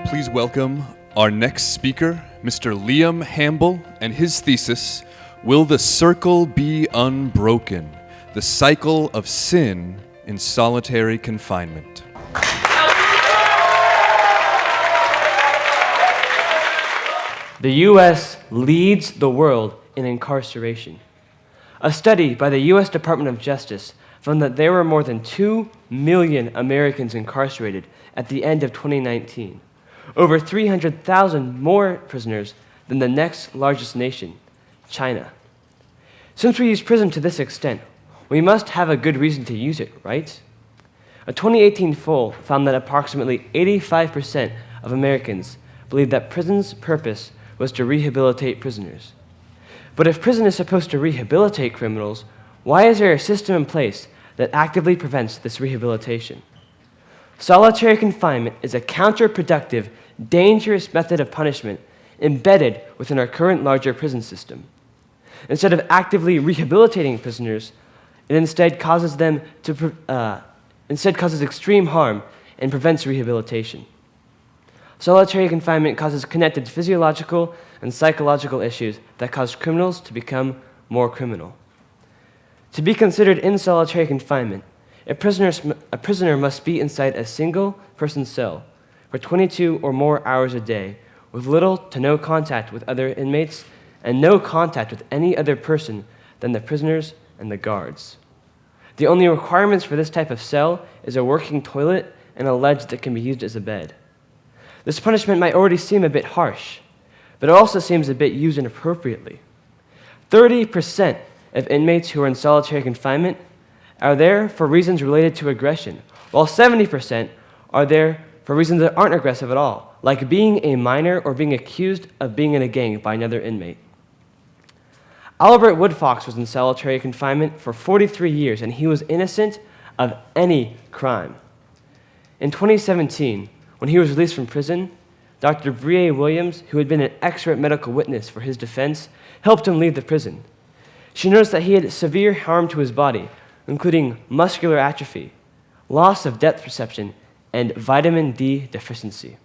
please welcome our next speaker, Mr. Liam Hambel, and his thesis, Will the Circle Be Unbroken? The Cycle of Sin in Solitary Confinement. The U.S. leads the world in incarceration. A study by the U.S. Department of Justice found that there were more than 2 million Americans incarcerated at the end of 2019, over 300,000 more prisoners than the next largest nation, China. Since we use prison to this extent, we must have a good reason to use it, right? A 2018 poll found that approximately 85% of Americans believe that prison's purpose was to rehabilitate prisoners. But if prison is supposed to rehabilitate criminals, why is there a system in place that actively prevents this rehabilitation? Solitary confinement is a counterproductive, dangerous method of punishment embedded within our current larger prison system. Instead of actively rehabilitating prisoners, it instead causes extreme harm and prevents rehabilitation. Solitary confinement causes connected physiological and psychological issues that cause criminals to become more criminal. To be considered in solitary confinement, a prisoner must be inside a single-person cell for 22 or more hours a day with little to no contact with other inmates and no contact with any other person than the prisoners and the guards. The only requirements for this type of cell is a working toilet and a ledge that can be used as a bed. This punishment might already seem a bit harsh, but it also seems a bit used inappropriately. 30% of inmates who are in solitary confinement are there for reasons related to aggression, while 70% are there for reasons that aren't aggressive at all, like being a minor or being accused of being in a gang by another inmate. Albert Woodfox was in solitary confinement for 43 years, and he was innocent of any crime. In 2017, when he was released from prison, Dr. Brie Williams, who had been an expert medical witness for his defense, helped him leave the prison. She noticed that he had severe harm to his body, including muscular atrophy, loss of depth perception, and vitamin D deficiency.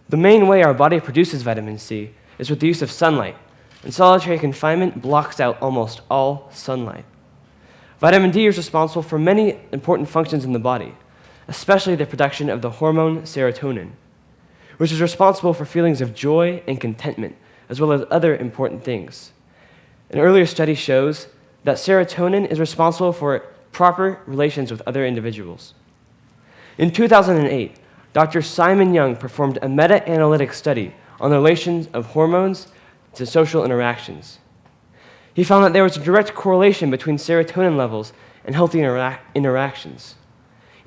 The main way our body produces vitamin C is with the use of sunlight, and solitary confinement blocks out almost all sunlight. Vitamin D is responsible for many important functions in the body, especially the production of the hormone serotonin, which is responsible for feelings of joy and contentment, as well as other important things. An earlier study shows that serotonin is responsible for proper relations with other individuals. In 2008, Dr. Simon Young performed a meta-analytic study on the relations of hormones to social interactions. He found that there was a direct correlation between serotonin levels and healthy interactions.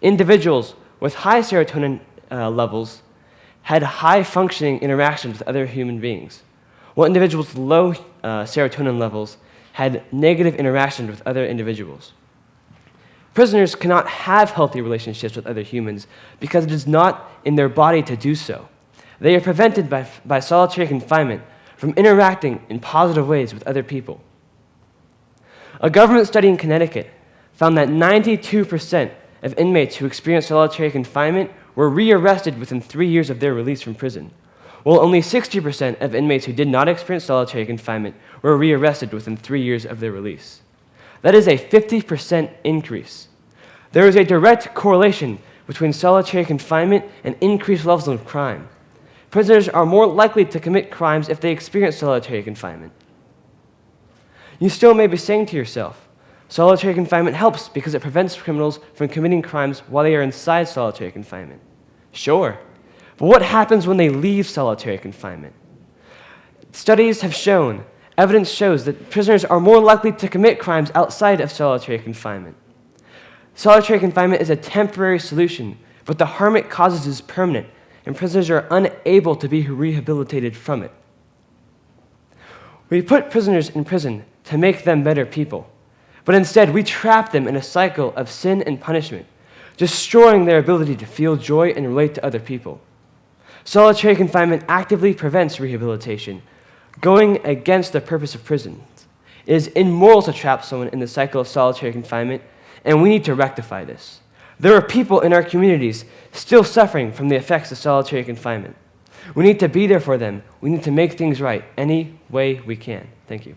Individuals with high serotonin levels had high-functioning interactions with other human beings, while individuals with low serotonin levels had negative interactions with other individuals. Prisoners cannot have healthy relationships with other humans because it is not in their body to do so. They are prevented by solitary confinement from interacting in positive ways with other people. A government study in Connecticut found that 92% of inmates who experienced solitary confinement were rearrested within 3 years of their release from prison, while only 60% of inmates who did not experience solitary confinement were rearrested within 3 years of their release. That is a 50% increase. There is a direct correlation between solitary confinement and increased levels of crime. Prisoners are more likely to commit crimes if they experience solitary confinement. You still may be saying to yourself, solitary confinement helps because it prevents criminals from committing crimes while they are inside solitary confinement. Sure, but what happens when they leave solitary confinement? Studies have shown, evidence shows that prisoners are more likely to commit crimes outside of solitary confinement. Solitary confinement is a temporary solution, but the harm it causes is permanent, and prisoners are unable to be rehabilitated from it. We put prisoners in prison to make them better people, but instead we trap them in a cycle of sin and punishment, destroying their ability to feel joy and relate to other people. Solitary confinement actively prevents rehabilitation, going against the purpose of prisons. It is immoral to trap someone in the cycle of solitary confinement, and we need to rectify this. There are people in our communities still suffering from the effects of solitary confinement. We need to be there for them. We need to make things right any way we can. Thank you.